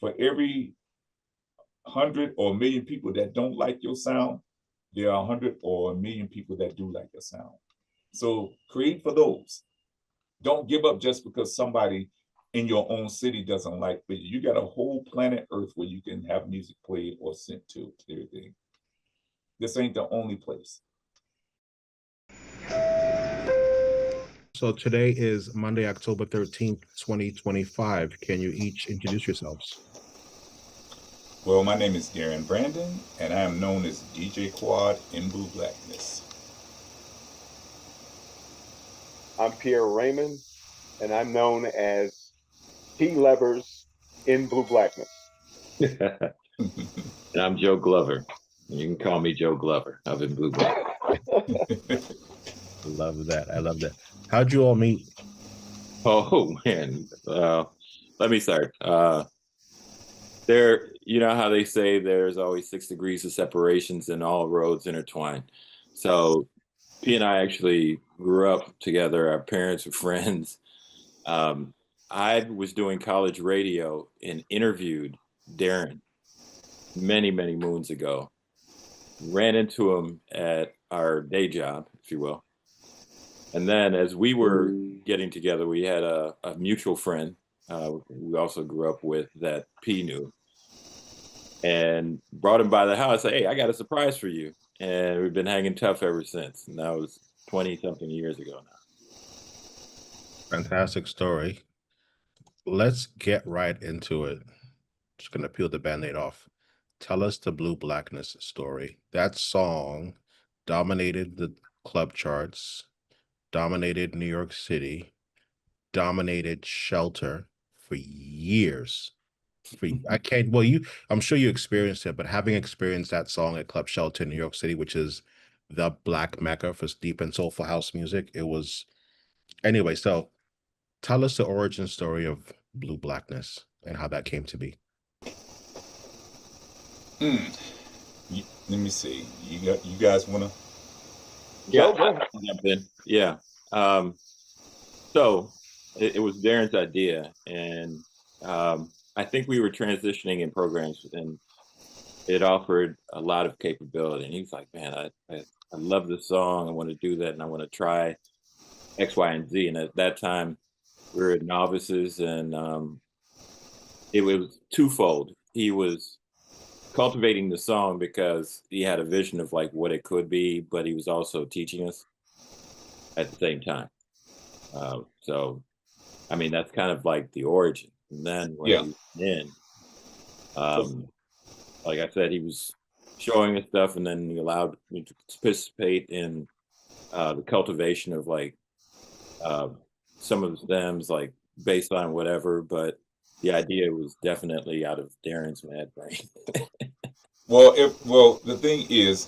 For every 100 or a million people that don't like your sound, there are 100 or a million people that do like your sound. So create for those. Don't give up just because somebody in your own city doesn't like, but you got a whole planet Earth where you can have music played or sent to everything. This ain't the only place. So today is Monday, October 13th, 2025. Can you each introduce yourselves? Well, my name is Darren Brandon, and I am known as DJ Quad in Blue Blackness. I'm Pierre Raymond, and I'm known as T Levers in Blue Blackness. And I'm Joe Glover. You can call me Joe Glover. I've been Blue Black. Love that. I love that. How'd you all meet? Oh man. Let me start. You know how they say there's always 6 degrees of separations and all roads intertwine. So P and I actually grew up together. Our parents were friends. I was doing college radio and interviewed Darren many, many moons ago. Ran into him at our day job, if you will. And then as we were getting together, we had a mutual friend we also grew up with that P knew, and brought him by the house. Hey, I got a surprise for you. And we've been hanging tough ever since. And that was 20-something years ago now. Fantastic story. Let's get right into it. Just going to peel the Band-Aid off. Tell us the Blue Blackness story. That song dominated the club charts, dominated New York City, dominated Shelter for years. I'm sure you experienced it, but having experienced that song at Club Shelter in New York City, which is the black mecca for deep and soulful house music, it was anyway. So tell us the origin story of Blue Blackness and how that came to be. Let me see. You guys wanna? Yeah, jump in. Yeah. So it was Darren's idea, and I think we were transitioning in programs, and it offered a lot of capability. And he was like, "Man, I love this song. I want to do that, and I want to try X, Y, and Z." And at that time, we were novices, and it was twofold. He was cultivating the song because he had a vision of like what it could be, but he was also teaching us at the same time. So, I mean, that's kind of like the origin. And then when he was in, like I said, he was showing us stuff, and then he allowed me to participate in the cultivation of like some of the stems, like baseline, whatever. But the idea was definitely out of Darren's mad brain. Well, the thing is,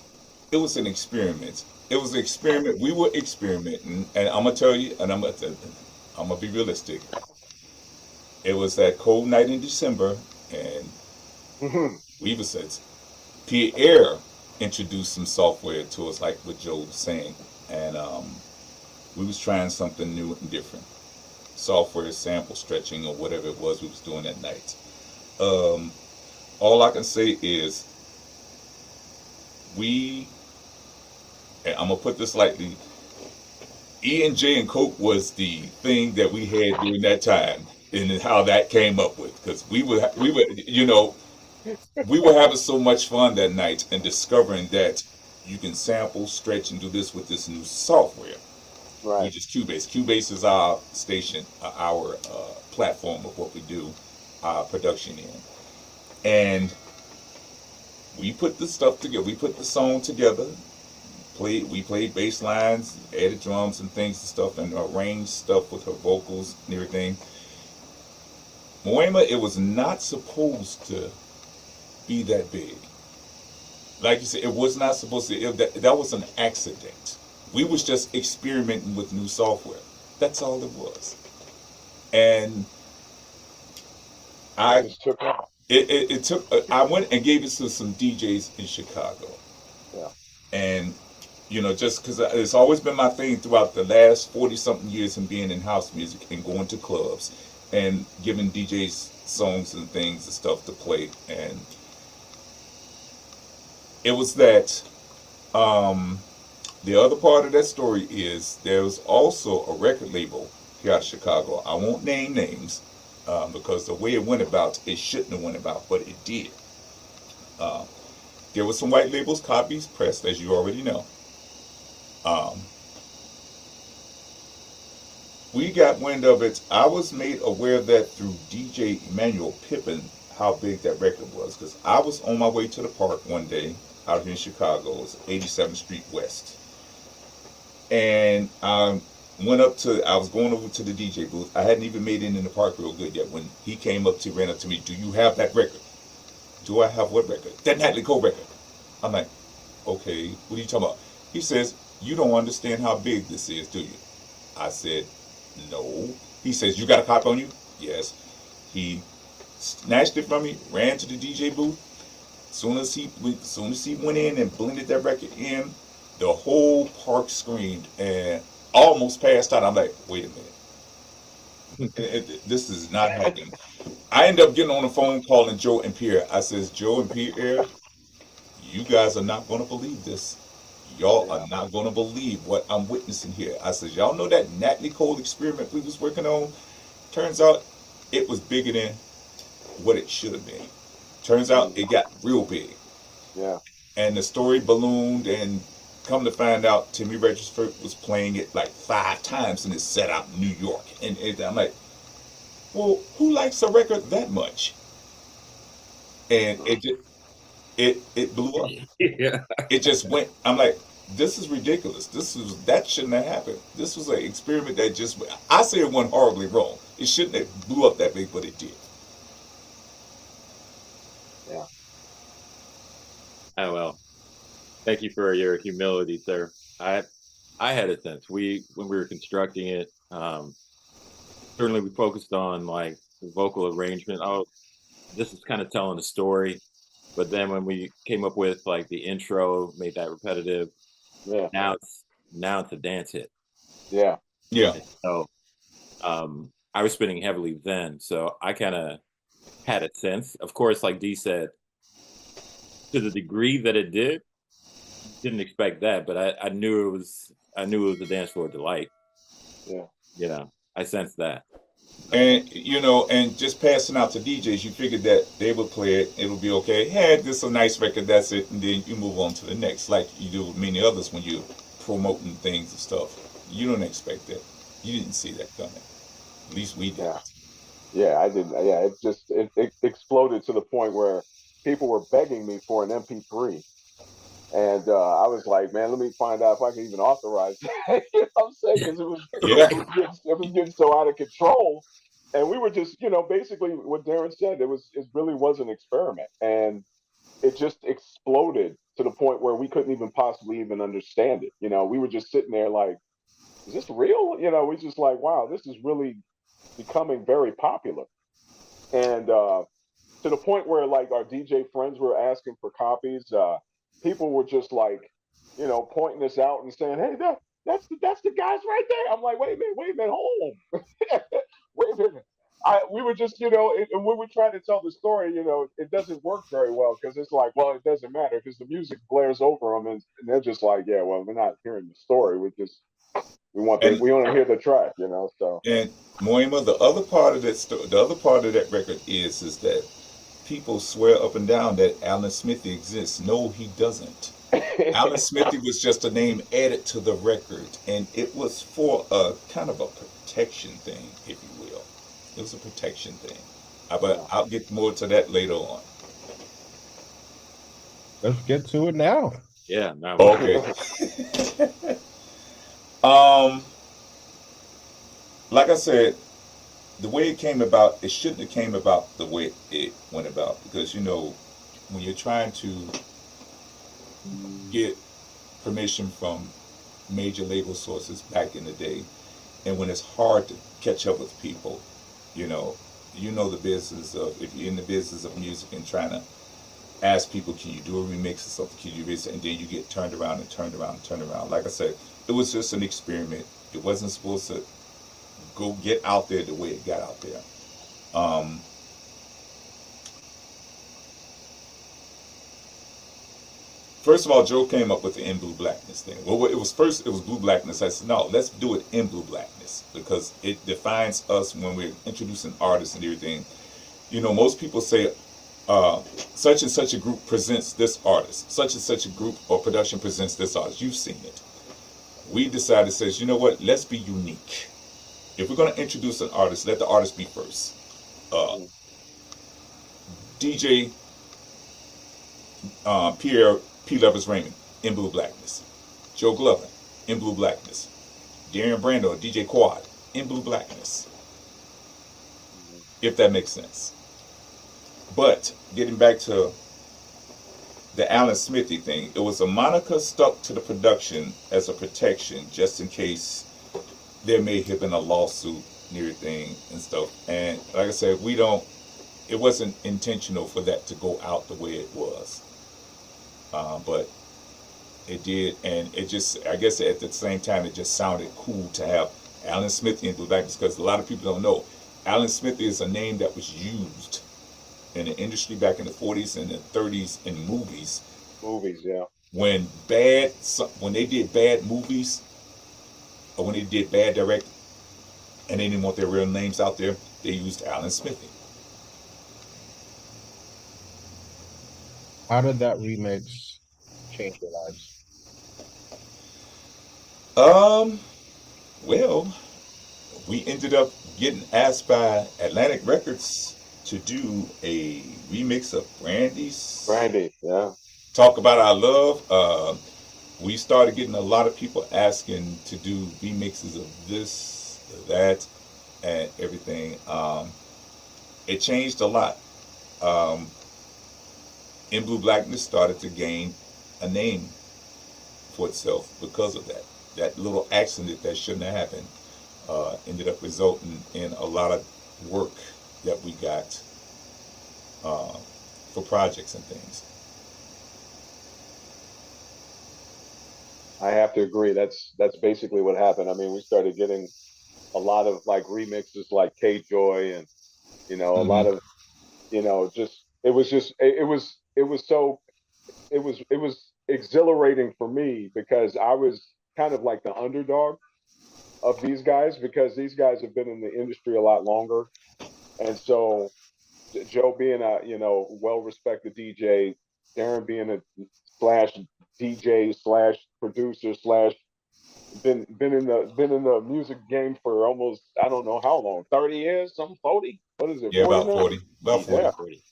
it was an experiment. It was an experiment. We were experimenting, and I'm gonna tell you, and I'm gonna be realistic. It was that cold night in December, and we was said Pierre introduced some software to us, like what Joe was saying, and we was trying something new and different. Software sample stretching or whatever it was we was doing that night. All I can say is and I'm gonna put this lightly, E&J and Coke was the thing that we had during that time, and how that came up with, because we were having so much fun that night and discovering that you can sample, stretch, and do this with this new software, Right. which is Cubase. Cubase is our station, our platform of what we do our production in, and we put the stuff together. We put the song together. We played bass lines, added drums and things and stuff, and arranged stuff with her vocals and everything. Moema, it was not supposed to be that big. Like you said, it was not supposed to. That was an accident. We was just experimenting with new software. That's all it was. And it took. I went and gave it to some DJs in Chicago. Yeah. And just because it's always been my thing throughout the last 40 something years and being in house music and going to clubs and giving DJs songs and things and stuff to play, and it was that. Um, the other part of that story is there was also a record label here out of Chicago. I won't name names because the way it went about, it shouldn't have went about, but it did. Uh, there was some white labels copies pressed, as you already know. Um, we got wind of it. I was made aware of that through DJ Emmanuel Pippin, how big that record was, because I was on my way to the park one day out here in Chicago. It was 87th Street West, and went up to. I was going over to the DJ booth. I hadn't even made it in the park real good yet when he came up to ran up to me. Do you have that record? Do I have what record? That Natalie Cole record. I'm like, okay, what are you talking about? He says, you don't understand how big this is, do you? I said, no. He says, you got a copy on you? Yes. He snatched it from me, ran to the DJ booth. Soon as he went in and blended that record in, the whole park screamed and almost passed out. I'm like, wait a minute. This is not happening. I ended up getting on the phone calling Joe and Pierre. I says, Joe and Pierre, you guys are not going to believe this. Y'all Yeah. are not going to believe what I'm witnessing here. I says, y'all know that Natalie Cole experiment we was working on? Turns out it was bigger than what it should have been. Turns out it got real big. Yeah. And the story ballooned, and come to find out, Timmy Regisford was playing it like 5 times in this set out in New York. And I'm like, well, who likes a record that much? And it blew up. Yeah. It just went. I'm like, this is ridiculous. That shouldn't have happened. This was an experiment that just. I say it went horribly wrong. It shouldn't have blew up that big, but it did. Yeah. Oh well. Thank you for your humility, sir. I had a sense. When we were constructing it, certainly we focused on like the vocal arrangement. Oh, this is kind of telling a story. But then when we came up with like the intro, made that repetitive. Yeah. Now it's a dance hit. Yeah. Yeah. And so I was spinning heavily then, so I kind of had a sense. Of course, like Dee said, to the degree that it didn't expect that, but I knew it was a dance floor delight. Yeah. You know, I sensed that. And and just passing out to DJs, you figured that they would play it, it'll be okay. Hey, this is a nice record, that's it, and then you move on to the next, like you do with many others when you're promoting things and stuff. You don't expect that. You didn't see that coming. At least we did. Yeah. Yeah. I didn't. Yeah. It exploded to the point where people were begging me for an MP3. And I was like, man, let me find out if I can even authorize that. You know what I'm saying? Because Yeah. it was getting so out of control. And we were just, basically what Darren said, it really was an experiment. And it just exploded to the point where we couldn't even possibly even understand it. We were just sitting there like, is this real? We just like, wow, this is really becoming very popular. And to the point where like our DJ friends were asking for copies. People were just like, pointing us out and saying, "Hey, that's the guys right there." I'm like, wait a minute, hold on, wait a minute. We were just, and when we're trying to tell the story, it doesn't work very well because it's like, well, it doesn't matter because the music blares over them, and they're just like, yeah, well, we're not hearing the story. And we want to hear the track, So and Moima, the other part of that record is that people swear up and down that Alan Smithy exists. No, he doesn't. Alan Smithy was just a name added to the record, and it was for a kind of a protection thing, if you will. It was a protection thing. But I'll get more to that later on. Let's get to it now. Yeah. No. Okay. um, like I said, the way it came about, it shouldn't have came about the way it went about because when you're trying to get permission from major label sources back in the day, and when it's hard to catch up with people, you know the business of, if you're in the business of music and trying to ask people, can you do a remix or something, can you do this, and then you get turned around and turned around and turned around. Like I said, it was just an experiment. It wasn't supposed to go get out there the way it got out there. First of all, Joe came up with the In Blue Blackness thing. Well, it was first, it was Blue Blackness. I said, no, let's do it in Blue Blackness because it defines us when we're introducing artists and everything. You know, most people say, such and such a group presents this artist, such and such a group or production presents this artist. You've seen it. We decided, says, you know what, let's be unique. If we're going to introduce an artist, let the artist be first. DJ Pierre P. Lovers Raymond, In Blue Blackness. Joe Glover, In Blue Blackness. Darren Brando, DJ Quad, In Blue Blackness. If that makes sense. But getting back to the Alan Smithy thing, it was a moniker stuck to the production as a protection, just in case there may have been a lawsuit and everything and stuff. And like I said, it wasn't intentional for that to go out the way it was. But it did, and it just, I guess at the same time, it just sounded cool to have Alan Smithy in Blue Blackness, because a lot of people don't know. Alan Smithy is a name that was used in the industry back in the 40s and the 30s in movies. Movies, yeah. When they did bad movies, or when they did bad direct, and they didn't want their real names out there, they used Alan Smithy. How did that remix change your lives? Well, we ended up getting asked by Atlantic Records to do a remix of Brandy's Brandy, yeah. Talk About Our Love. We started getting a lot of people asking to do remixes of this, that, and everything. It changed a lot. In Blue Blackness started to gain a name for itself because of that. That little accident that shouldn't have happened ended up resulting in a lot of work that we got for projects and things. I have to agree. That's basically what happened. I mean, we started getting a lot of like remixes like K Joy and a lot of just it was exhilarating for me because I was kind of like the underdog of these guys because these guys have been in the industry a lot longer. And so Joe being a, well respected DJ, Darren being a slash DJ slash producer slash been in the music game for almost I don't know how long, 30 years, some 40. What is it, Yeah, 40 about now? 40. About 40. Yeah. 40.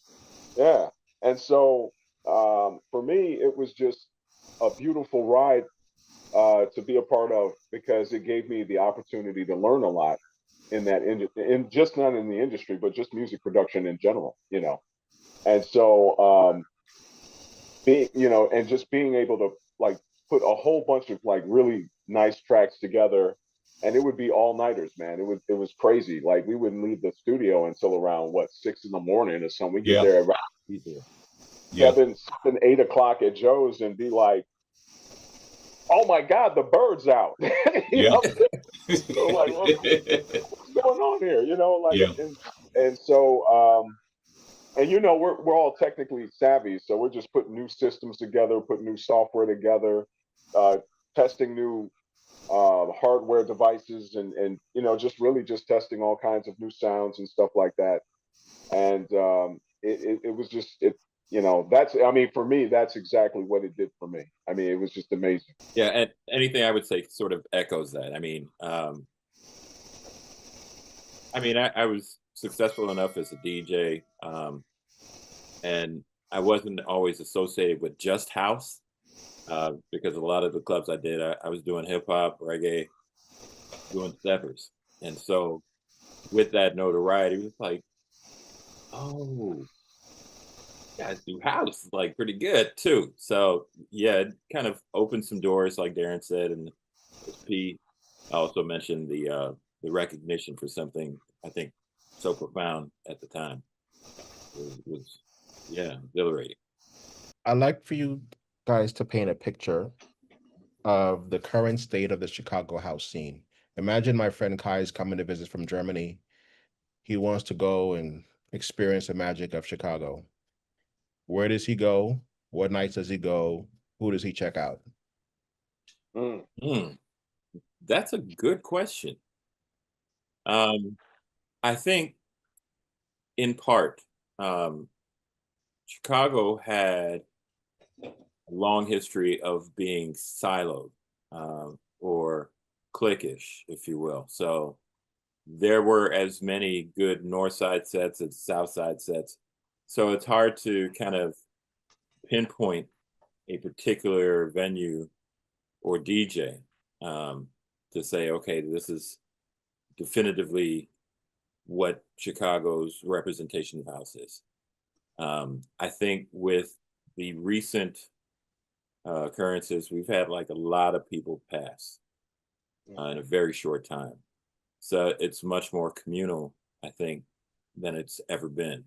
Yeah. And so for me it was just a beautiful ride to be a part of because it gave me the opportunity to learn a lot in that in just not in the industry but just music production in general. And so being and just being able to like put a whole bunch of like really nice tracks together, and it would be all nighters, man. It was crazy. Like we wouldn't leave the studio until around what 6 in the morning or something. We get Yeah. there around Yeah. 7, 8 o'clock at Joe's and be like, oh my God, the bird's out. Yeah. So like, what's going on here? Like, Yeah. and so, and we're all technically savvy, so we're just putting new systems together, putting new software together, uh, testing new hardware devices, and just really just testing all kinds of new sounds and stuff like that. And it was just that's I mean for me that's exactly what it did for me. I mean it was just amazing. Yeah, and anything I would say sort of echoes that. I was successful enough as a DJ, and I wasn't always associated with just house because a lot of the clubs I did, I was doing hip hop, reggae, doing steppers, and so with that notoriety, it was like, oh, you guys do house like pretty good too. So yeah, it kind of opened some doors, like Darren said, and P also mentioned the recognition for something I think so profound at the time. It was yeah, exhilarating. I'd like for you guys to paint a picture of the current state of the Chicago house scene. Imagine my friend Kai is coming to visit from Germany. He wants to go and experience the magic of Chicago. Where does he go? What nights does he go? who does he check out? Mm. That's a good question. I think in part, Chicago had a long history of being siloed, or cliquish, if you will. So there were as many good North Side sets as South Side sets. So it's hard to kind of pinpoint a particular venue or DJ, to say, okay, this is definitively what Chicago's representation of house is. I think with the recent occurrences, we've had like a lot of people pass in a very short time. So it's much more communal, I think, than it's ever been.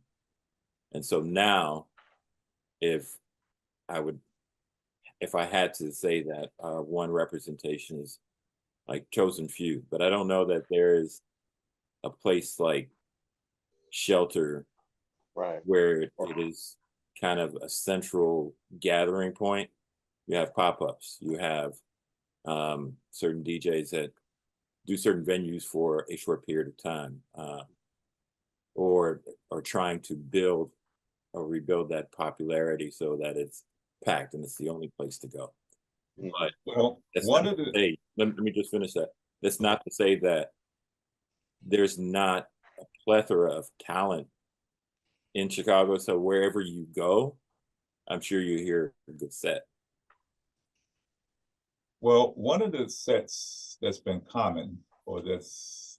And so now, if I would, if I had to say that one representation is like chosen few, but I don't know that there is a place like Shelter Right. where it is kind of a central gathering point. You have pop-ups, you have certain DJs that do certain venues for a short period of time, or are trying to build or rebuild that popularity so that it's packed and it's the only place to go. But Well, that's one not of to the say, let me just finish that. That's not to say that there's not a plethora of talent in Chicago. So wherever you go, I'm sure you hear a good set. well, one of the sets that's been common or that's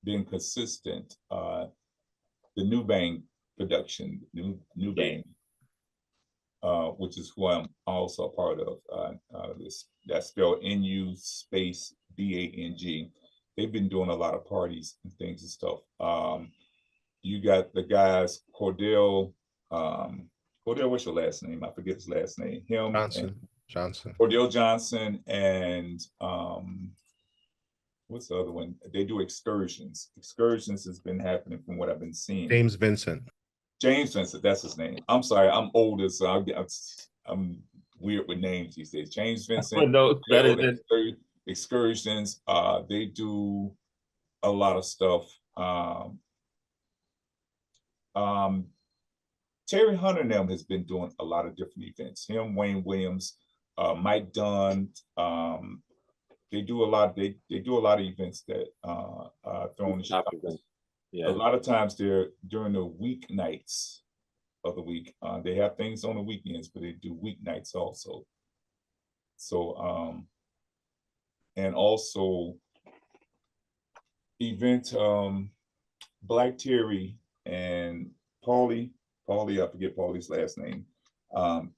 been consistent, the New Bang production, New Yeah. Bang, which is who I'm also a part of. This that's spelled NU space BANG. They've been doing a lot of parties and things and stuff. You got the guys Cordell. Cordell, what's your last name? I forget his last name. Him and Johnson. Cordell Johnson and what's the other one? They do excursions. Excursions has been happening from what I've been seeing. James Vincent. James Vincent, that's his name. I'm sorry, I'm older, so I'm weird with names these days. James Vincent, No, that is excursions. They do a lot of stuff. Terry Hunter and them has been doing a lot of different events. Him, Wayne Williams, Mike Dunn. They do a lot. They do a lot of events that thrown in Chicago. Yeah. A lot of times they're during the weeknights of the week. They have things on the weekends, but they do weeknights also. So and also event Black Terry and Paulie, I forget Paulie's last name.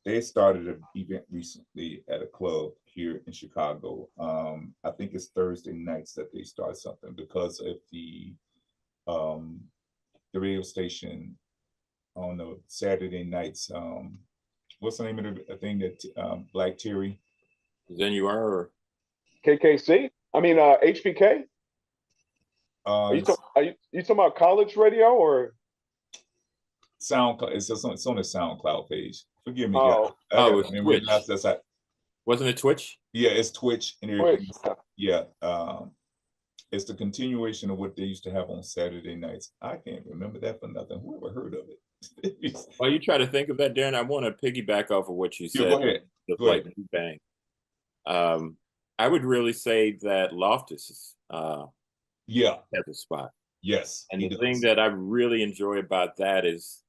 They started an event recently at a club here in Chicago. I think it's Thursday nights that they start something because of the radio station on the Saturday nights. What's the name of the thing that Black Terry? Then you are KKC? I mean, HBK? Are you talking about college radio or SoundCloud? It's on the SoundCloud page. Forgive me, Oh. guys. I it's Twitch. Wasn't it Twitch? Yeah, it's Twitch and everything. Twitch? Yeah, it's the continuation of what they used to have on Saturday nights. I can't remember that for nothing. Who ever heard of it? While you try to think of that, Darren, I want to piggyback off of what you said. Yeah, go ahead. Go like ahead. Bang. I would really say that Loftus is Yeah, at the spot. yes. And the thing that I really enjoy about that is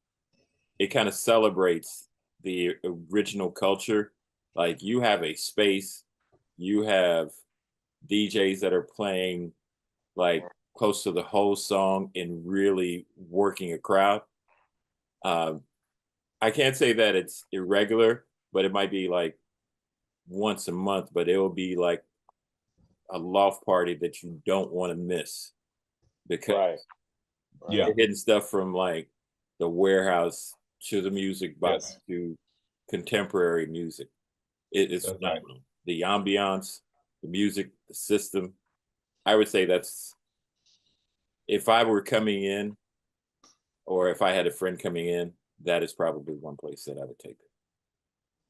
it kind of celebrates the original culture. Like you have a space, you have DJs that are playing like close to the whole song and really working a crowd. I can't say that it's irregular, but it might be like once a month, but it will be like a loft party that you don't want to miss because Yeah, you're getting stuff from like the warehouse to the music box to contemporary music. It is phenomenal. The ambiance, the music, the system. I would say that's, if I were coming in or if I had a friend coming in, that is probably one place that I would take it.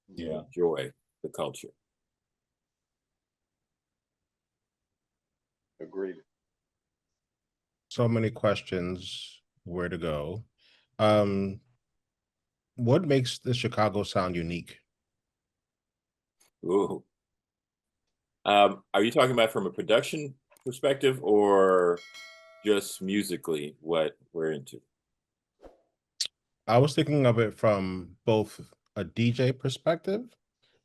Yeah. enjoy the culture. Agreed. So many questions. Where to go? Um, what makes the Chicago sound unique? Ooh. Are you talking about from a production perspective or just musically what we're into? I was thinking of it from both a DJ perspective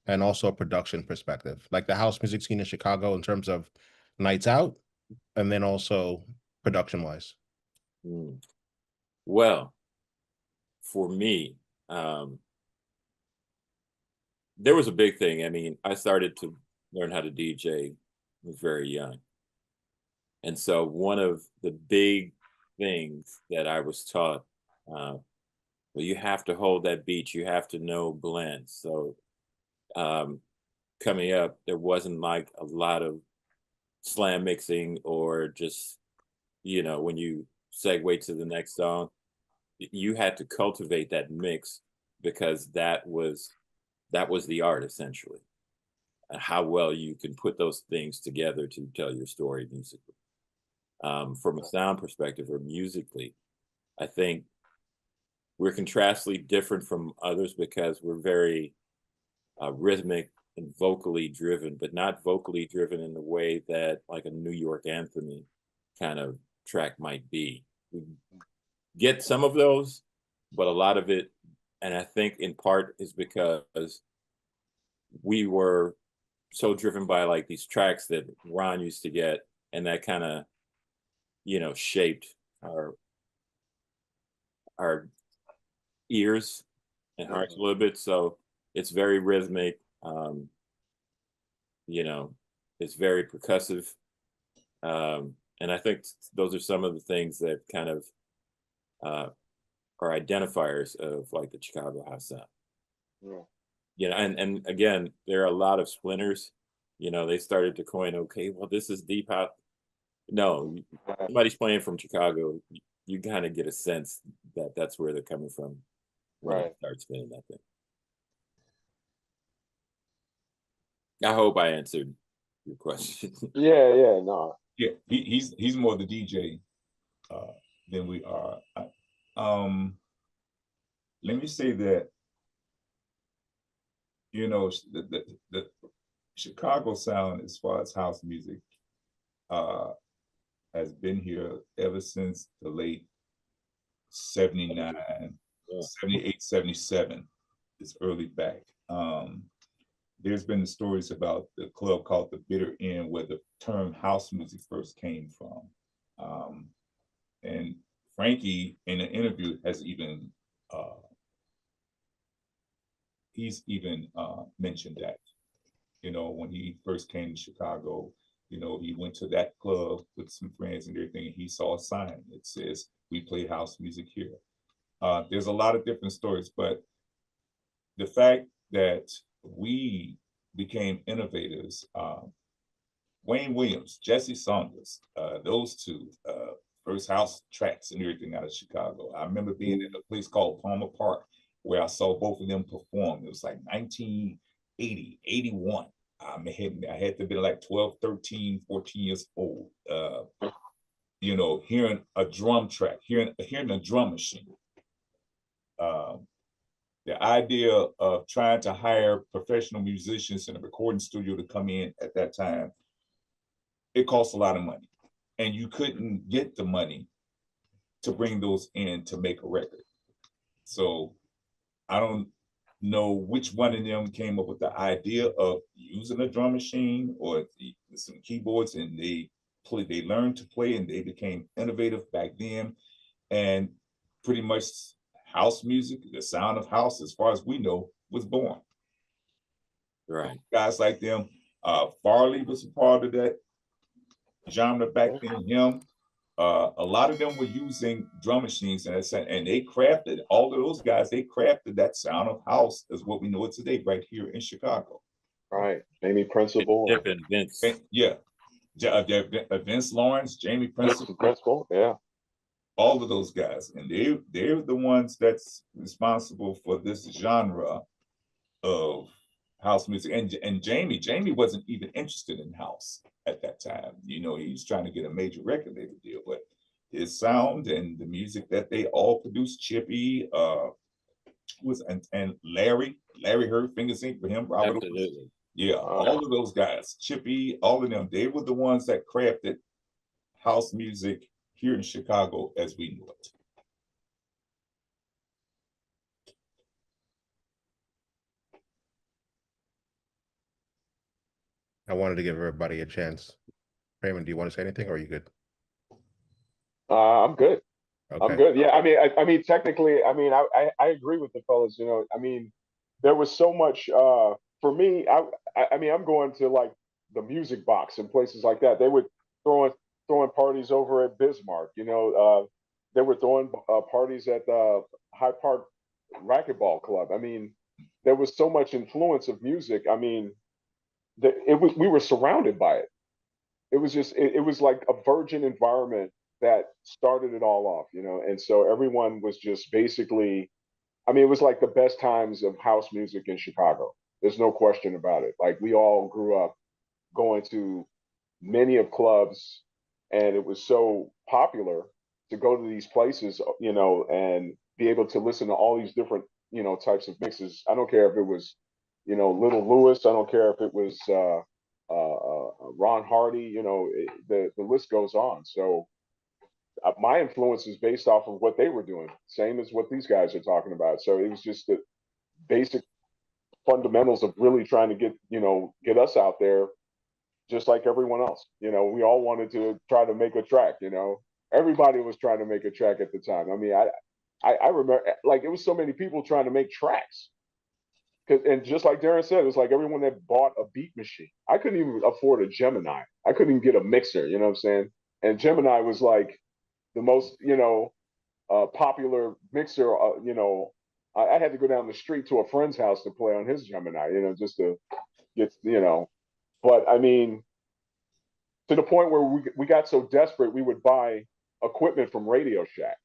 and also a production perspective, like the house music scene in Chicago in terms of nights out, and then also production wise. Hmm. Well, for me, um, there was a big thing. I mean, I started to learn how to DJ when I was very young. And so one of the big things that I was taught, well, you have to hold that beat, you have to know blends. So um, coming up, there wasn't like a lot of slam mixing or just, when you segue to the next song, you had to cultivate that mix because that was the art essentially. And how well you can put those things together to tell your story musically. From a sound perspective or musically, I think we're contrastly different from others because we're very rhythmic and vocally driven, but not vocally driven in the way that like a New York anthem kind of track might be. We get some of those, but a lot of it, and I think in part is because we were so driven by like these tracks that Ron used to get, and that kind of shaped our our ears and hearts a little bit. So it's very rhythmic. You know, it's very percussive, and I think those are some of the things that kind of uh, are identifiers of like the Chicago house sound. Yeah. And again, there are a lot of splinters. They started to coin, okay, well, this is deep house. No, somebody's playing from Chicago. You kind of get a sense that that's where they're coming from when they Right. start spinning that thing. I hope I answered your question. Yeah, yeah, no. Yeah, he's more the DJ than we are. Let me say that the Chicago sound, as far as house music, uh, has been here ever since the late 79, Yeah. 78, 77. It's early back. There's been the stories about the club called the Bitter End, where the term house music first came from. And Frankie, in an interview, has even he's even mentioned that. When he first came to Chicago, he went to that club with some friends and everything, and he saw a sign that says, "We play house music here." There's a lot of different stories, but the fact that we became innovators, Wayne Williams, Jesse Saunders, those two, first house tracks and everything out of Chicago. I remember being in a place called Palmer Park where I saw both of them perform. It was like 1980, 81. I had to be like 12, 13, 14 years old. Hearing a drum track, hearing a drum machine. The idea of trying to hire professional musicians in a recording studio to come in at that time, it costs a lot of money. And you couldn't get the money to bring those in to make a record. So I don't know which one of them came up with the idea of using a drum machine or some keyboards, and they learned to play and they became innovative back then. And pretty much house music, the sound of house, as far as we know, was born. Right. Guys like them, Farley was a part of that genre back then. Him, a lot of them were using drum machines, and they crafted, all of those guys. They crafted that sound of house as what we know it today, right here in Chicago. Right, Jamie Principle. And Vince. Yeah, Vince Lawrence, Jamie Principle, yeah. All of those guys, and they're the ones that's responsible for this genre of house music. And Jamie wasn't even interested in house at that time. You know, he was trying to get a major record label deal, but his sound and the music that they all produced, Chippy, was and Larry heard Finger Sing for him, Robert Oates. Absolutely. Yeah, all of those guys, Chippy, all of them, they were the ones that crafted house music here in Chicago as we knew it. I wanted to give everybody a chance. Raymond, do you want to say anything or are you good? I'm good. Okay. I'm good. Yeah, I mean, technically, I mean, I agree with the fellas. You know, I mean, there was so much. For me, I mean, I'm going to like the Music Box and places like that. They would throwing parties over at Bismarck. You know, they were throwing parties at the High Park Racquetball Club. I mean, there was so much influence of music. I mean, it was we were surrounded by it. It was just it was like a virgin environment that started it all off, you know. And so everyone was just basically, I mean, it was like the best times of house music in Chicago. There's no question about it. Like we all grew up going to many of clubs, and it was so popular to go to these places, you know, and be able to listen to all these different, you know, types of mixes. I don't care if it was, you know, Little Lewis. I don't care if it was Ron Hardy. You know, the list goes on. So my influence is based off of what they were doing, same as what these guys are talking about. So it was just the basic fundamentals of really trying to get, you know, get us out there just like everyone else. You know, we all wanted to try to make a track, you know. Everybody was trying to make a track at the time. I mean, I remember like it was so many people trying to make tracks. And just like Darren said, it was like everyone that bought a beat machine. I couldn't even afford a Gemini. I couldn't even get a mixer, you know what I'm saying? And Gemini was like the most, you know, popular mixer. You know, I had to go down the street to a friend's house to play on his Gemini, you know, just to get, you know. But I mean, to the point where we got so desperate, we would buy equipment from Radio Shack.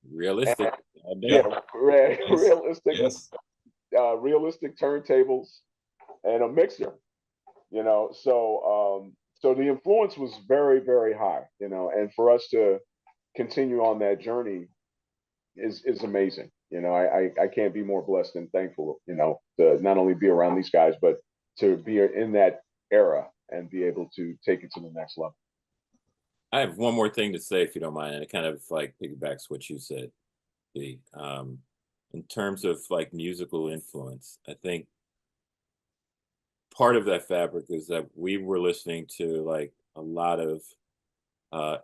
Realistic. Yeah, Yes. realistic, Yes. realistic turntables and a mixer. You know, so the influence was very, very high. You know, and for us to continue on that journey is amazing. You know, I can't be more blessed and thankful. You know, to not only be around these guys, but to be in that era and be able to take it to the next level. I have one more thing to say, if you don't mind, and it kind of like piggybacks what you said, B. In terms of like musical influence, I think part of that fabric is that we were listening to like a lot of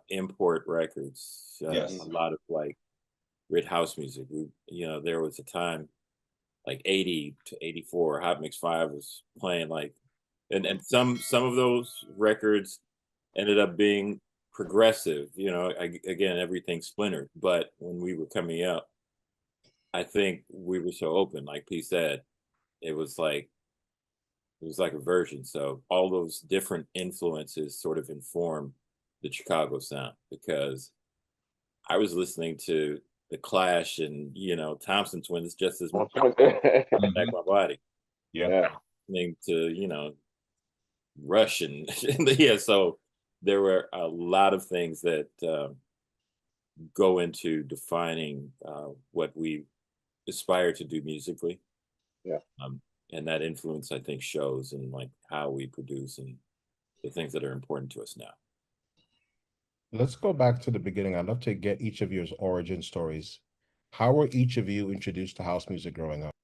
import records, Yes. a lot of like grid house music. You know, there was a time like 80 to 84, Hot Mix 5 was playing like, and some of those records ended up being progressive. You know, again, everything splintered. But when we were coming up, I think we were so open, like P said, it was like it was like a version. So all those different influences sort of inform the Chicago sound because I was listening to the Clash and Thompson Twins just as much back Mhm. my body. Yeah. Yeah. Listening to Rush and yeah. So there were a lot of things that go into defining what we aspire to do musically. Yeah. And that influence, I think, shows in like how we produce and the things that are important to us now. Let's go back to the beginning. I'd love to get each of your origin stories. How were each of you introduced to house music growing up?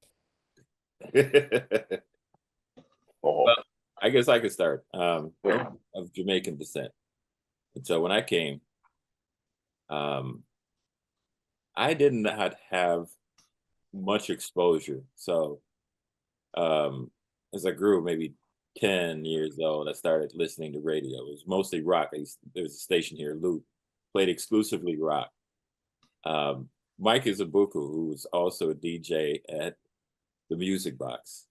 Oh, Well, I guess I could start. yeah. I'm of Jamaican descent. And so when I came, I did not have much exposure. So as I grew, maybe 10 years old, I started listening to radio. It was mostly rock. There was a station here, Loop, played exclusively rock. Mike Izabuku, who was also a DJ at the Music Box.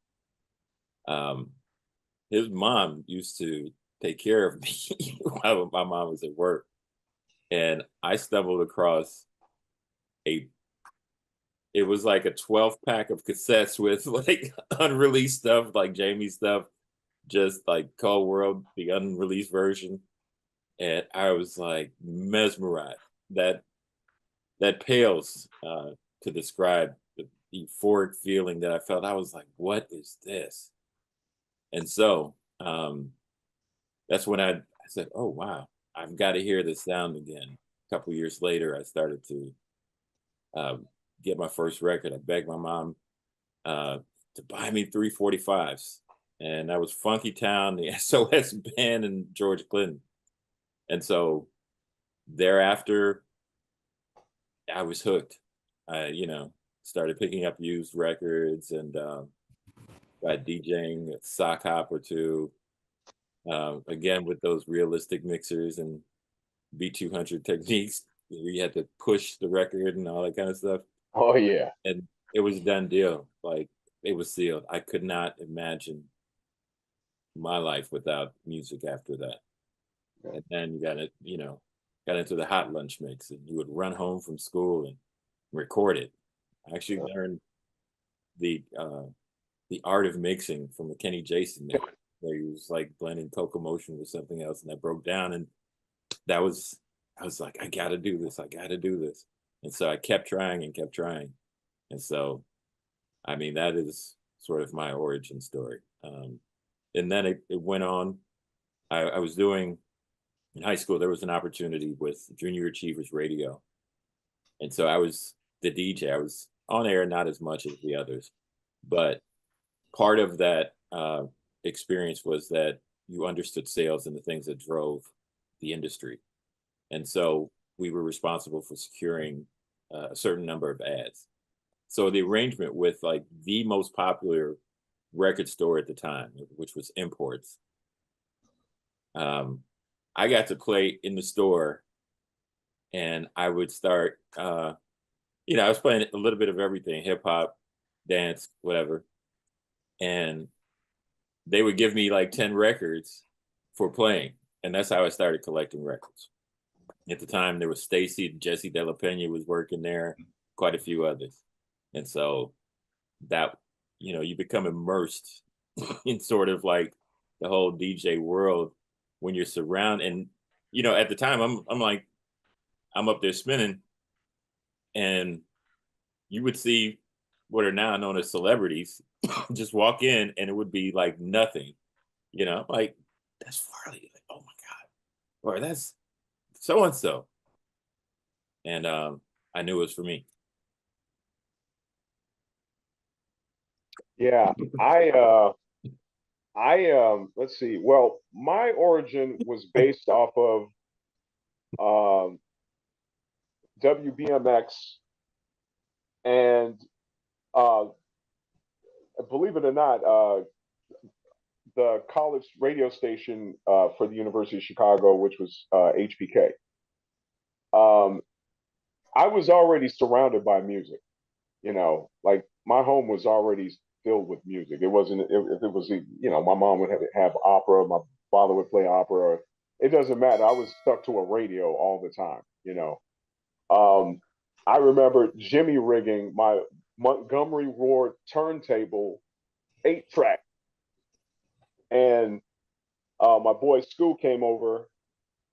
His mom used to take care of me while my mom was at work. And I stumbled across a it was like a 12 pack of cassettes with like unreleased stuff, like Jamie's stuff, just like Cold World, the unreleased version. And I was like mesmerized. That pales to describe the euphoric feeling that I felt. I was like, what is this? And so that's when I said, oh, wow, I've got to hear this sound again. A couple years later, I started to get my first record. I begged my mom to buy me 345s. And that was Funky Town, the SOS Band, and George Clinton. And so thereafter, I was hooked. I, started picking up used records and by DJing a sock hop or two. Again, with those realistic mixers and B200 techniques, you had to push the record and all that kind of stuff. Oh yeah. And it was a done deal. Like, it was sealed. I could not imagine my life without music after that. And then you got into the hot lunch mix, and you would run home from school and record it. I actually learned the art of mixing from a Kenny Jason mix, where he was like blending Coco Motion with something else, and that broke down. And I was like, I got to do this. I got to do this. And so I kept trying and kept trying. And so, I mean, that is sort of my origin story. And then it went on. I was doing, in high school, there was an opportunity with Junior Achievers Radio. And so I was the DJ. I was on air, not as much as the others. But part of that experience was that you understood sales and the things that drove the industry. And so we were responsible for securing a certain number of ads. So the arrangement with like the most popular record store at the time, which was Imports, I got to play in the store, and I would start, I was playing a little bit of everything, hip hop, dance, whatever. And they would give me like 10 records for playing. And that's how I started collecting records. At the time, there was Stacy, Jesse De La Pena was working there, quite a few others. And so that, you become immersed in sort of like the whole DJ world when you're surrounded. And, at the time, I'm like, I'm up there spinning, and you would see what are now known as celebrities just walk in, and it would be like nothing, like, that's Farley. Like, oh my God. Or that's so-and-so. And I knew it was for me. Yeah. Let's see. Well, my origin was based off of WBMX, and believe it or not, the college radio station for the University of Chicago, which was HPK. I was already surrounded by music. Like my home was already filled with music. It wasn't if it was my mom would have opera, my father would play opera. It doesn't matter. I was stuck to a radio all the time. I remember Jimmy rigging my Montgomery Ward turntable 8-track, and my boy School came over,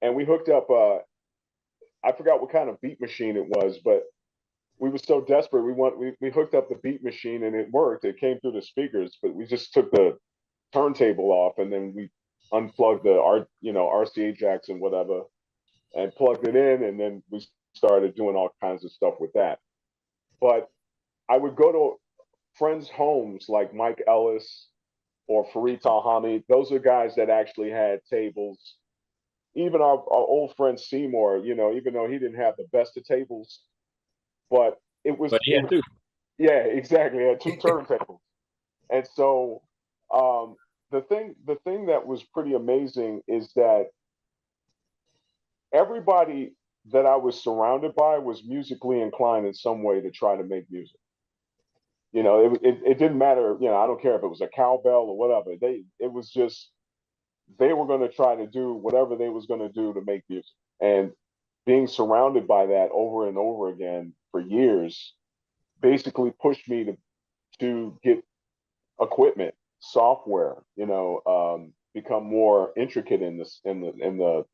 and we hooked up. I forgot what kind of beat machine it was, but we were so desperate. We hooked up the beat machine, and it worked. It came through the speakers, but we just took the turntable off, and then we unplugged the RCA jacks and whatever, and plugged it in, and then we started doing all kinds of stuff with that. But I would go to friends' homes like Mike Ellis or Fareed Talhami. Those are guys that actually had tables. Even our old friend Seymour, even though he didn't have the best of tables, but But he had two. yeah, exactly. He had two turntables. And so the thing that was pretty amazing is that everybody that I was surrounded by was musically inclined in some way to try to make music. It didn't matter. I don't care if it was a cowbell or whatever. It was just they were going to try to do whatever they was going to do to make music. And being surrounded by that over and over again for years, basically pushed me to get equipment, software, become more intricate in this the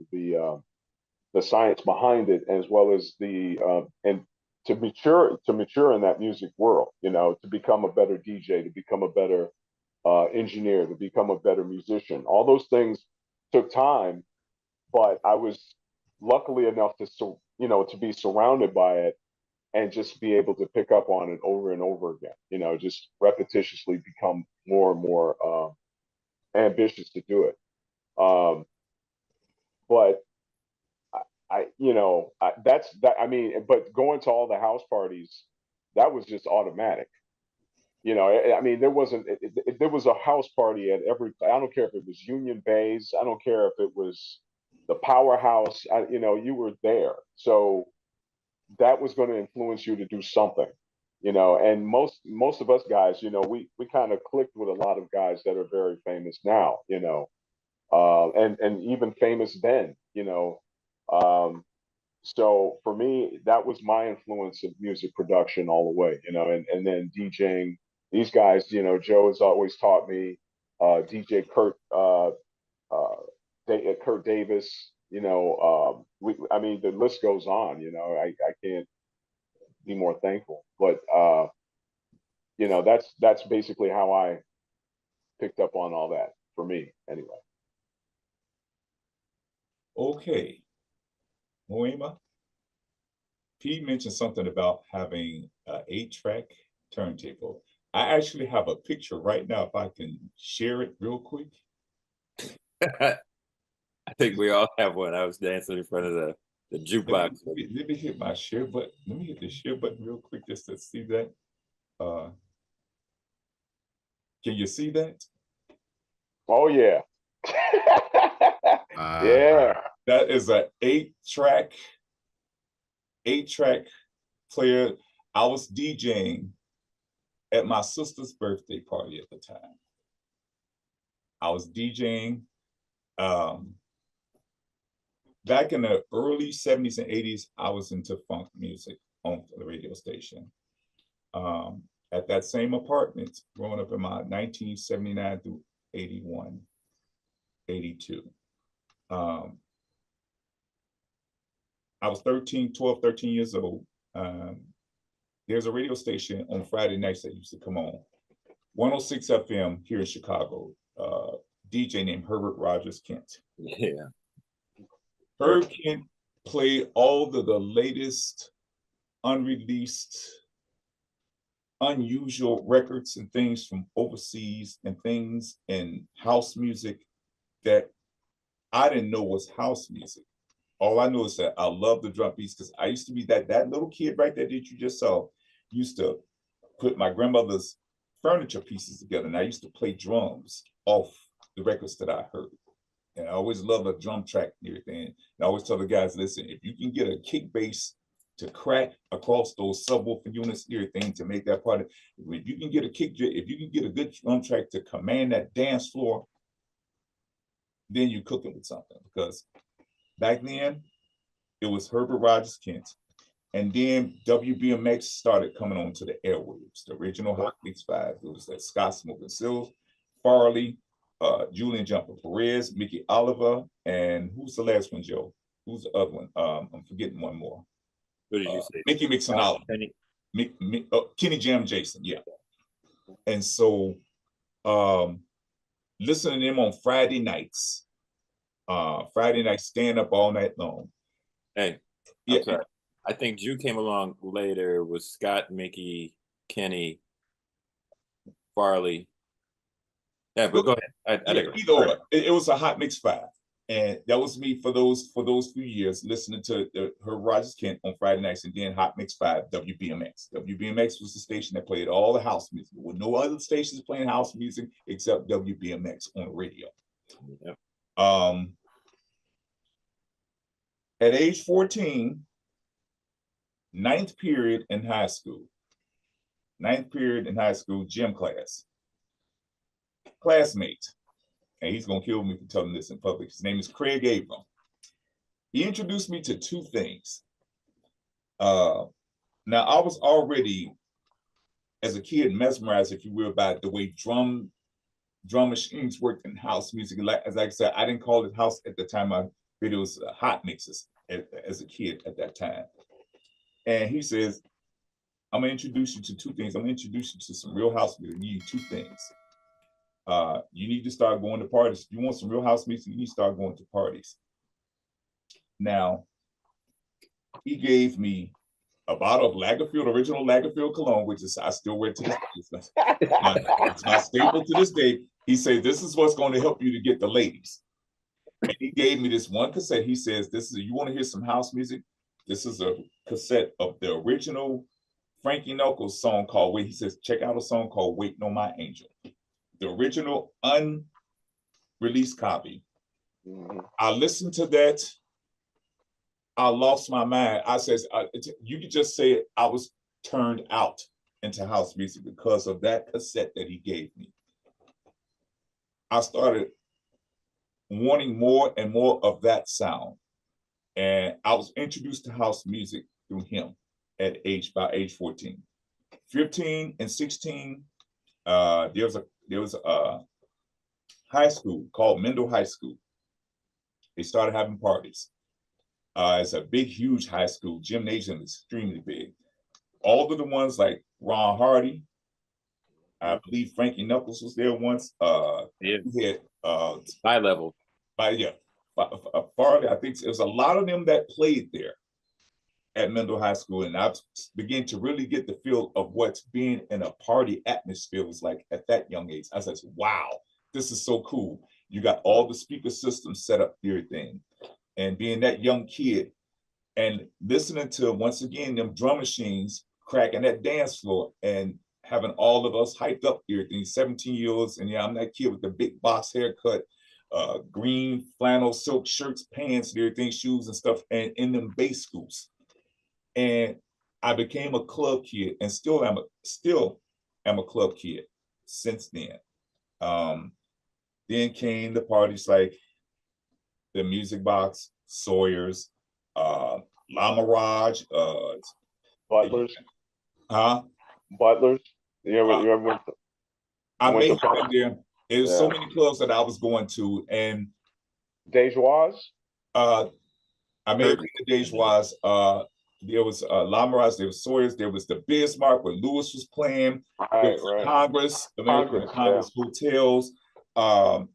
science behind it, as well as the and to mature in that music world, to become a better DJ, to become a better engineer, to become a better musician. All those things took time, but I was luckily enough to be surrounded by it and just be able to pick up on it over and over again. Just repetitiously become more and more ambitious to do it. But that's that. I mean, but going to all the house parties, that was just automatic. I mean, there was a house party at every. I don't care if it was Union Bays. I don't care if it was the Powerhouse. You were there, so that was going to influence you to do something. And most of us guys, we kind of clicked with a lot of guys that are very famous now. And even famous then. So for me, that was my influence of music production all the way, and then DJing. These guys, Joe has always taught me, DJ Kurt Davis, I mean, the list goes on, I can't be more thankful, but, that's basically how I picked up on all that for me anyway. Okay. Moema, P mentioned something about having an 8-track turntable. I actually have a picture right now, if I can share it real quick. I think we all have one. I was dancing in front of the jukebox. Let me hit my share button. Let me hit the share button real quick just to see that. Can you see that? Oh yeah. Yeah. That is an 8-track player. I was DJing at my sister's birthday party at the time. I was DJing back in the early 70s and 80s. I was into funk music on the radio station. At that same apartment, growing up in my 1979 through 81, 82. I was 13 years old. There's a radio station on Friday nights that used to come on, 106 FM here in Chicago, DJ named Herbert Rogers Kent. Yeah. Herb Kent played all the latest, unreleased, unusual records and things from overseas and things and house music that I didn't know was house music. All I know is that I love the drum beats because I used to be that little kid right there that you just saw, used to put my grandmother's furniture pieces together, and I used to play drums off the records that I heard. And I always loved a drum track and everything. And I always tell the guys, listen, if you can get a kick bass to crack across those subwoofer units and everything to make that part, if you can get a good drum track to command that dance floor, then you're cooking with something. Because back then, it was Herbert Rogers Kent. And then WBMX started coming onto the airwaves, the original Hot Mix 5. It was that Scott Smoking Sills, Farley, Julian Jumper Perez, Mickey Oliver, and who's the last one, Joe? Who's the other one? I'm forgetting one more. What did you say? Mickey Mixon Oliver. Kenny Jam Jason, yeah. And so listening to them on Friday nights, staying up all night long. Hey, yeah. Sorry. I think Drew came along later with Scott, Mickey, Kenny, Farley. Yeah, but go ahead. It was a Hot Mix 5. And that was me for those few years, listening to Herb Rogers Kent on Friday nights, and then Hot Mix 5, WBMX. WBMX was the station that played all the house music. There were no other stations playing house music except WBMX on the radio. Yep. At age 14, ninth period in high school, gym class, classmate, and he's going to kill me for telling this in public. His name is Craig Abram. He introduced me to two things. Now, I was already as a kid, mesmerized, if you will, by the way drum machines worked in house music. Like, as I said, I didn't call it house at the time. I videos hot mixes as a kid at that time. And he says, I'm gonna introduce you to two things. I'm gonna introduce you to some real house music. You need two things. You need to start going to parties. If you want some real house music, you need to start going to parties. Now, he gave me a bottle of Lagerfield, original Lagerfield cologne, which is I still wear to this day. It's my staple to this day. He said, this is what's going to help you to get the ladies. And he gave me this one cassette. He says, you want to hear some house music? This is a cassette of the original Frankie Knuckles song called Wait. He says, check out a song called Waiting on My Angel. The original unreleased copy. Mm-hmm. I listened to that. I lost my mind. I says, you could just say it, I was turned out into house music because of that cassette that he gave me. I started wanting more and more of that sound. And I was introduced to house music through him by age 14. 15 and 16, there was a high school called Mendel High School. They started having parties. It's a big, huge high school. Gymnasium is extremely big. All of the ones like Ron Hardy, I believe Frankie Knuckles was there once. Yeah. We had high level. Farley, I think it was a lot of them that played there at Mendel High School, and I began to really get the feel of what's being in a party atmosphere was like at that young age. I said, wow, this is so cool. You got all the speaker systems set up, everything. And being that young kid and listening to, once again, them drum machines cracking that dance floor and having all of us hyped up, everything, 17-year-olds. And yeah, I'm that kid with the big box haircut, green flannel silk shirts, pants, and everything, shoes and stuff, and in them bass scoops. And I became a club kid and still am a club kid since then. Then came the parties like the Music Box, Sawyer's, La Mirage, Butlers. Butlers. You ever went to, I may have been there. There's so many clubs that I was going to, and Dejois. I may have been to Dejois. There was La Mirage, there was Sawyer's, there was the Bismarck where Lewis was playing, right. Congress, American Congress hotels, a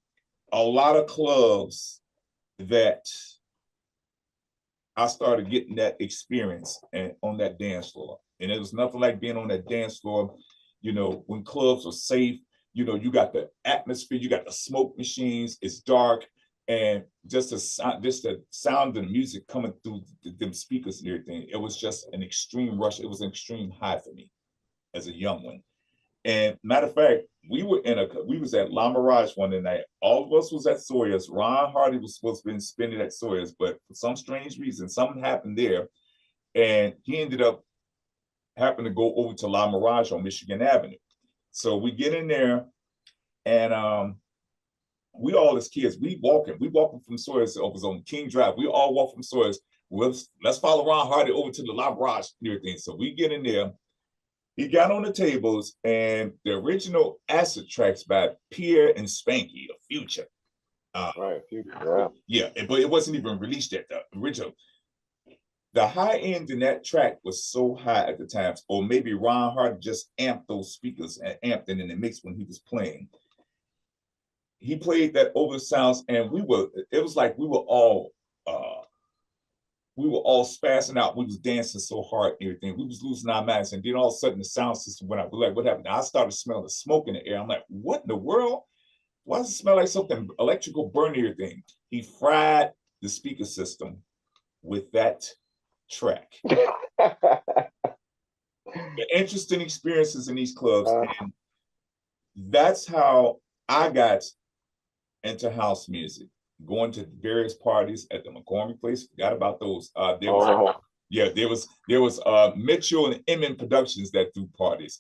lot of clubs that I started getting that experience and on that dance floor. And it was nothing like being on that dance floor, you know, when clubs are safe, you know, you got the atmosphere, you got the smoke machines, it's dark, and just the sound of the music coming through them speakers and everything. It was just an extreme rush. It was an extreme high for me as a young one. And matter of fact, we was at La Mirage one night. All of us was at Sawyer's. Ron Hardy was supposed to be spending at Sawyer's, but for some strange reason, something happened there. And he ended up having to go over to La Mirage on Michigan Avenue. So we get in there, and we all as kids, we walking from Sawyer's. It was on King Drive. We all walk from Sawyer's. Well, let's follow Ron Hardy over to the La Mirage and everything. So we get in there. He got on the tables, and the original acid tracks by Pierre and Spanky, the Future. Right, Future, yeah. But it wasn't even released yet, the original. The high end in that track was so high at the time, or maybe Ron Hart just amped those speakers and amped it in the mix when he was playing. He played that over the sounds, and it was like we were all spazzing out. We was dancing so hard and everything. We was losing our minds. And then all of a sudden the sound system went out. We're like, what happened? I started smelling the smoke in the air. I'm like, what in the world? Why does it smell like something electrical burning everything? He fried the speaker system with that track. The interesting experiences in these clubs. And that's how I got into house music. Going to various parties at the McCormick Place. Forgot about those. There was Mitchell and Emin Productions that do parties.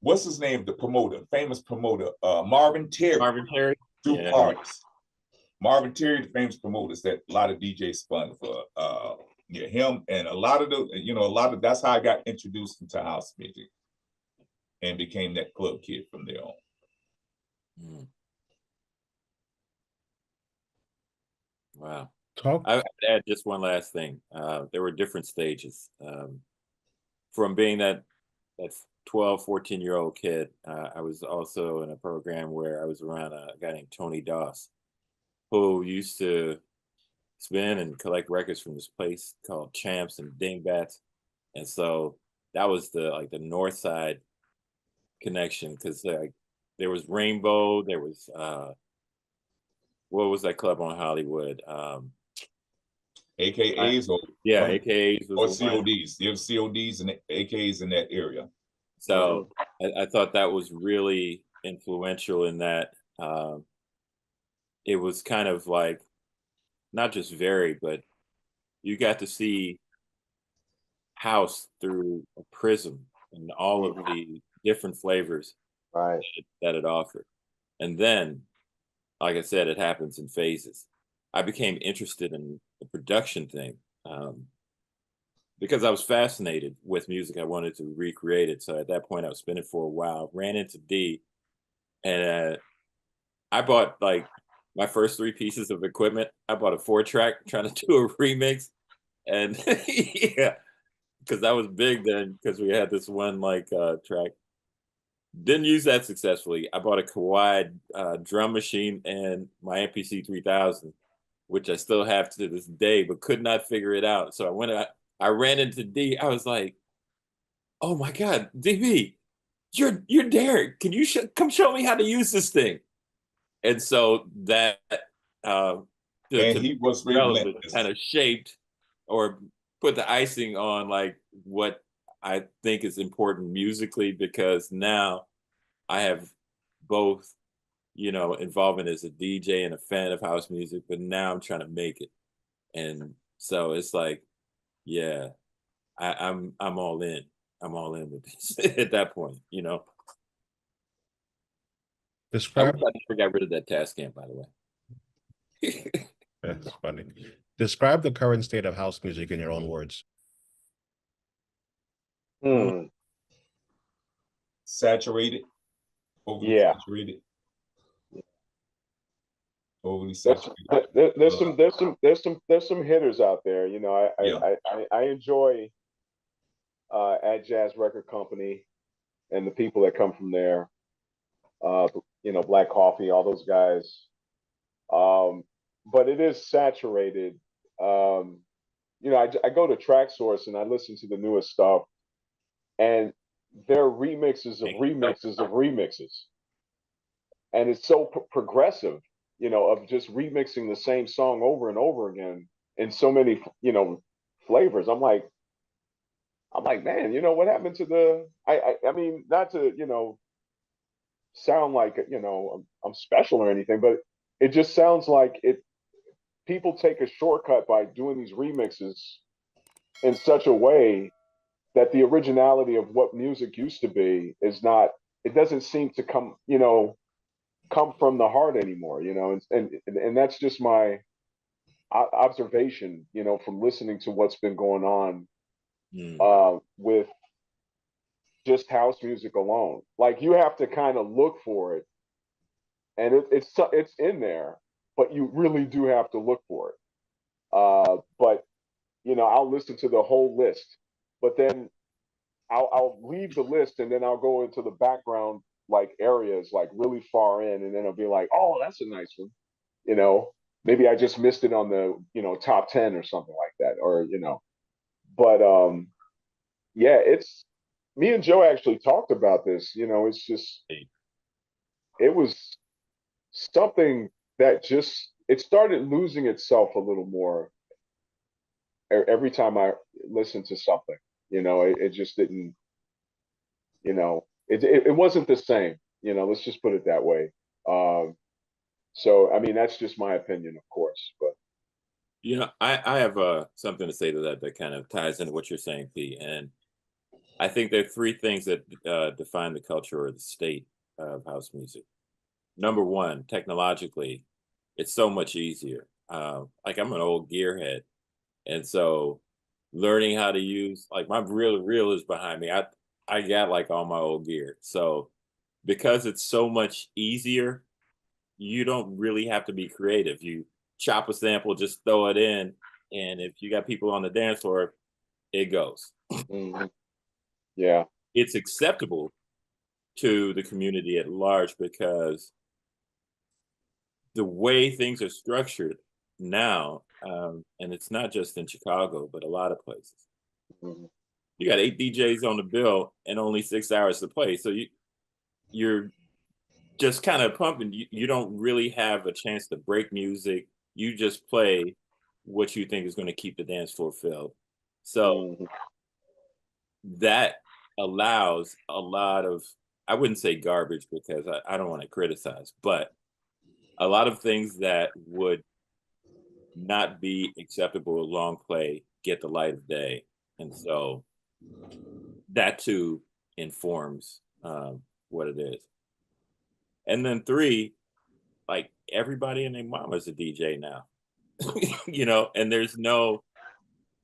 What's his name? The promoter, famous promoter, Marvin Terry. Do parties. Marvin Terry, the famous promoters that a lot of DJs spun for. Him and a lot of that's how I got introduced into house music. and became that club kid from there on. Mm. Wow. Talk. I would add just one last thing. There were different stages. From being that 12, 14-year-old kid, I was also in a program where I was around a guy named Tony Doss, who used to spin and collect records from this place called Champs and Dingbats. And so that was the north side connection, because there was Rainbow, there was what was that club on Hollywood? AKAs Yeah, AKAs was or the one. CODs. You have CODs and AKs in that area. So I thought that was really influential in that it was kind of like not just varied, but you got to see house through a prism and all of the different flavors Right. that it offered. And then, like I said, it happens in phases. I became interested in the production thing because I was fascinated with music. I wanted to recreate it. So at that point, I was spinning for a while, ran into D, and I bought like my first 3 pieces of equipment. I bought a 4-track trying to do a remix. And yeah, because that was big then, because we had this one like track. Didn't use that successfully. I bought a Kawhi drum machine and my MPC 3000, which I still have to this day, but could not figure it out. So I ran into D. I was like, "Oh my God, DB, you're Derek. Can you come show me how to use this thing?" And so that uh, And to he be was relevant relentless. kind of shaped or put the icing on like what I think is important musically, because now I have both, involvement as a DJ and a fan of house music, but now I'm trying to make it. And so it's like, yeah, I'm all in. I'm all in with this at that point, I wish Describe. I never got rid of that task camp, by the way. That's funny. Describe the current state of house music in your own words. Hmm. Saturated, overly Yeah. saturated, overly There's saturated. there's some hitters out there. You know, Yeah. I enjoy at Jazz Record Company and the people that come from there. Black Coffee, all those guys. But it is saturated. I go to Track Source and I listen to the newest stuff, and they're remixes of remixes of remixes, and it's so progressive. Of just remixing the same song over and over again in so many flavors. I'm like, man, what happened to the? I mean, not to sound like I'm special or anything, but it just sounds like it. People take a shortcut by doing these remixes in such a way that the originality of what music used to be is not. It doesn't seem to come from the heart anymore. And that's just my observation. From listening to what's been going on Mm. with just house music alone. Like you have to kind of look for it, and it's in there, but you really do have to look for it. But I'll listen to the whole list, but then I'll leave the list, and then I'll go into the background like areas, like really far in, and then I'll be like, oh, that's a nice one. You know, Maybe I just missed it on the top 10 or something like that, or But yeah, it's me and Joe actually talked about this. It's just it was something that just it started losing itself a little more every time I listened to something. It just didn't. It wasn't the same. Let's just put it that way. So I mean, that's just my opinion, of course. But I have something to say to that kind of ties into what you're saying, P. And I think there are 3 things that define the culture or the state of house music. Number one, technologically, it's so much easier. Like I'm an old gearhead, and so learning how to use like my reel is behind me. I got like all my old gear. So because it's so much easier, you don't really have to be creative. You chop a sample, just throw it in, and if you got people on the dance floor, it goes. Mhm. Yeah. It's acceptable to the community at large because the way things are structured now, and it's not just in Chicago, but a lot of places. Mhm. You got 8 DJs on the bill and only 6 hours to play. So you're just kind of pumping. You don't really have a chance to break music. You just play what you think is going to keep the dance floor filled. So Mhm. that allows a lot of, I wouldn't say garbage because I don't want to criticize, but a lot of things that would not be acceptable long play get the light of day. And so that too informs what it is. And then three, like everybody and their mama's a DJ now, and there's no,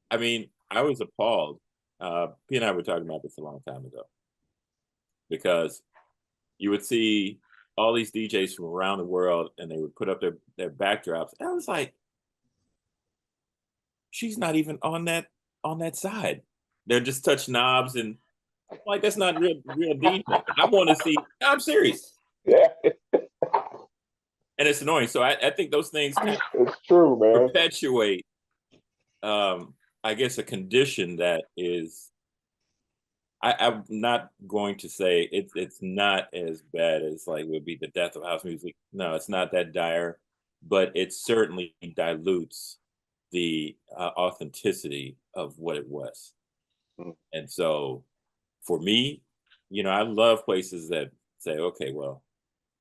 I mean, I was appalled. P and I were talking about this a long time ago because you would see all these DJs from around the world and they would put up their backdrops. And I was like, she's not even on that side. They're just touch knobs and like that's not real DJ. I want to see. I'm serious, Yeah. and it's annoying. So I think those things kind of It's true, man. perpetuate, I guess, a condition that is. I'm not going to say it's not as bad as like would be the death of house music. No, it's not that dire, but it certainly dilutes the authenticity of what it was. Mm. And so for me, I love places that say, okay, well,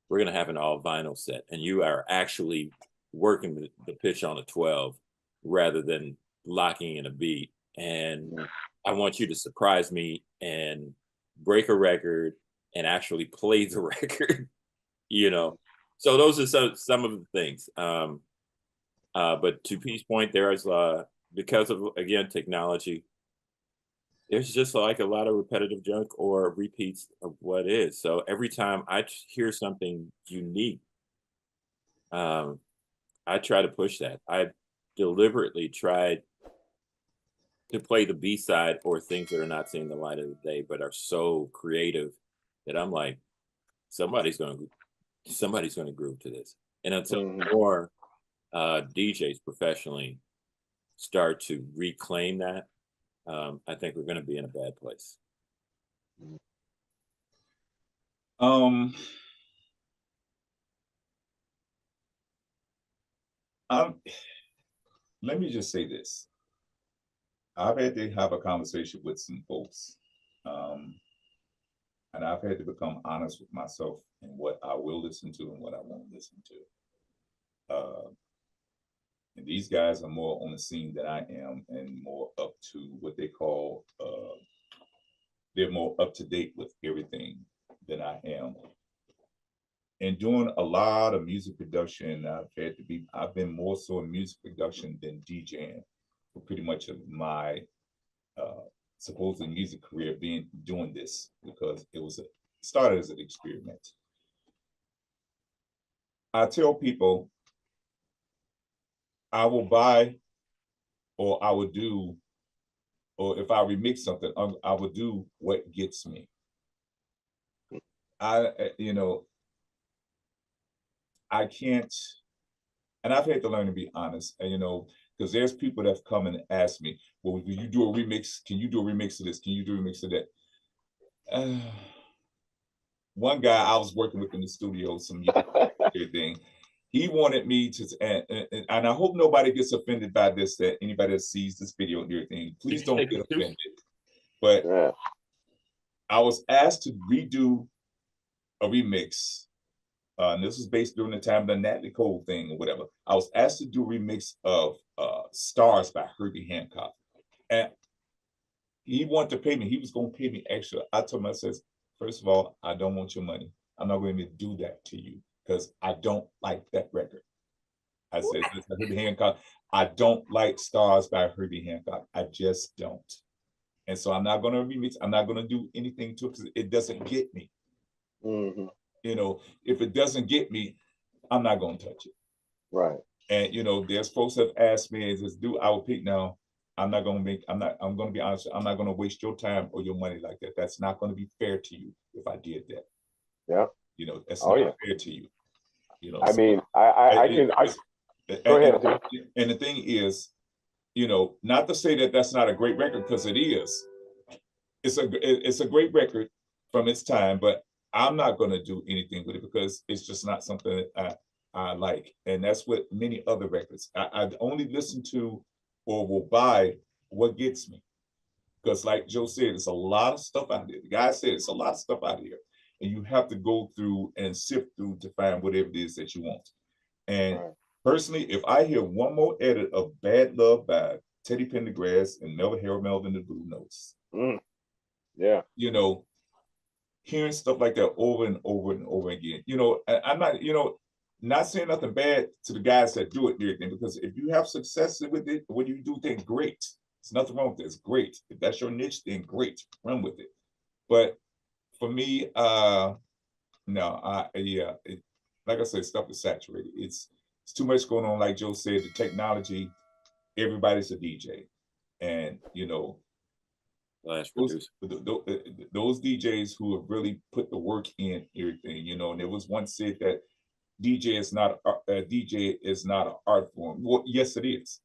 we're going to have an all vinyl set and you are actually working the pitch on a 12 rather than locking in a beat. And I want you to surprise me and break a record and actually play the record, you know. So those are some of the things. But to Pete's point, there is because of again technology, there's just like a lot of repetitive junk or repeats of what is. So every time I hear something unique, um, I try to push that. I deliberately tried to play the B side or things that are not seeing the light of the day, but are so creative that I'm like, somebody's going somebody's going to groove to this. And until Mhm. more DJs professionally start to reclaim that, I think we're going to be in a bad place. Um, I'm, Let me just say this. I've had to have a conversation with some folks, um, and I've had to become honest with myself and what I will listen to and what I won't listen to. And these guys are more on the scene than I am, and more up to what they call. They're more up to date with everything than I am. And doing a lot of music production, I've been more so in music production than DJing for pretty much of my uh, supposed music career doing this because started as an experiment. I tell people I will buy or I would do, or if I remix something, I would do what gets me. I, you know, I can't, and I've had to learn to be honest, and because there's people that have come and asked me, well, will you do a remix? Can you do a remix of this? Can you do a remix of that? One guy I was working with in the studio, some thing, he wanted me to, and I hope nobody gets offended by this, that anybody that sees this video and everything, please don't get offended. But Yeah. I was asked to redo a remix. And this was based during the time of the Natalie Cole thing or whatever. I was asked to do a remix of Stars by Herbie Hancock. And he wanted to pay me. He was going to pay me extra. I told him, I says, first of all, I don't want your money. I'm not going to do that to you because I don't like that record. I said, Herbie Hancock, I don't like Stars by Herbie Hancock. I just don't. And so I'm not gonna remix, I'm not gonna do anything to it because it doesn't get me. Mm-hmm. You know, if it doesn't get me, I'm not gonna touch it. Right. And you know, there's folks that have asked me, is this do I will pick now? I'm gonna be honest, I'm not gonna waste your time or your money like that. That's not gonna be fair to you if I did that. Yeah. You know, that's Oh, not yeah. fair to you. You know, I so mean, I can. Go ahead. and the thing is, you know, not to say that that's not a great record, because it is. It's a great record from its time, but I'm not going to do anything with it because it's just not something that I like. And that's what many other records. I only listen to or will buy what gets me. Because like Joe said, it's a lot of stuff out there. The guy said it's a lot of stuff out here. And you have to go through and sift through to find whatever it is that you want. And personally, if I hear one more edit of Bad Love by Teddy Pendergrass and Harold Melvin the Blue Notes, yeah, you know, hearing stuff like that over and over and over again, you know, I'm not, you know, not saying nothing bad to the guys that do it and everything, because if you have success with it, when you do things, great. There's nothing wrong with it. It's great. If that's your niche, then great, run with it. But for me, no, like I said, stuff is saturated. It's too much going on. Like Joe said, the technology, everybody's a DJ, and you know, those DJs who have really put the work in everything, you know. And there was once said that DJ is not an art form. Well, yes, it is.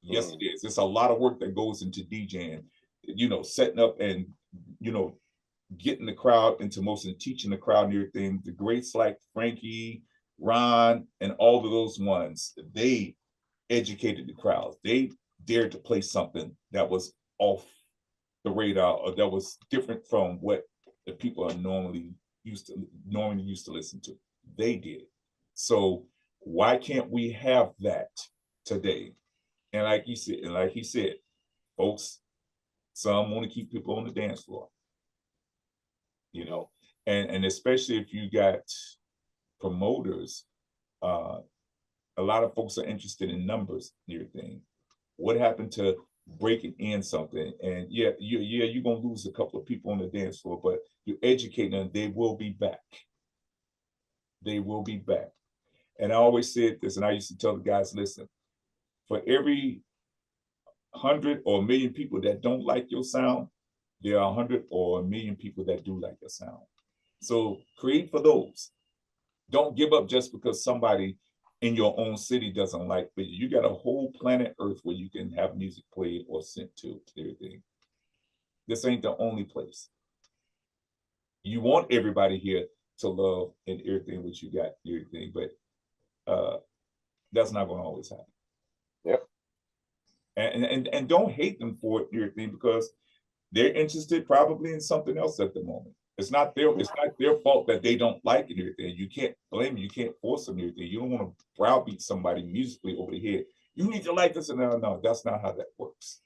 Yes, it is. It's a lot of work that goes into DJing, you know, setting up and, you know, getting the crowd into motion and teaching the crowd and everything. The greats like Frankie, Ron, and all of those ones, they educated the crowd. They dared to play something that was off the radar or that was different from what the people are normally used to listen to. They did. So why can't we have that today? And like he said, folks, some want to keep people on the dance floor. You know, and especially if you got promoters, a lot of folks are interested in numbers and everything. What happened to breaking in something? And you're gonna lose a couple of people on the dance floor, but you educate them, they will be back. They will be back. And I always said this, and I used to tell the guys, listen, for every 100 or 1,000,000 people that don't like your sound, there are 100 or 1,000,000 people that do like your sound. So create for those. Don't give up just because somebody in your own city doesn't like it. You got a whole planet Earth where you can have music played or sent to everything. This ain't the only place. You want everybody here to love and everything what you got, everything, but that's not going to always happen. Yep. And don't hate them for it, everything, because they're interested probably in something else at the moment. It's not their fault that they don't like it, everything. You can't blame them. You can't force them, everything. You don't want to browbeat somebody musically over the head. You need to like this, and no, that's not how that works.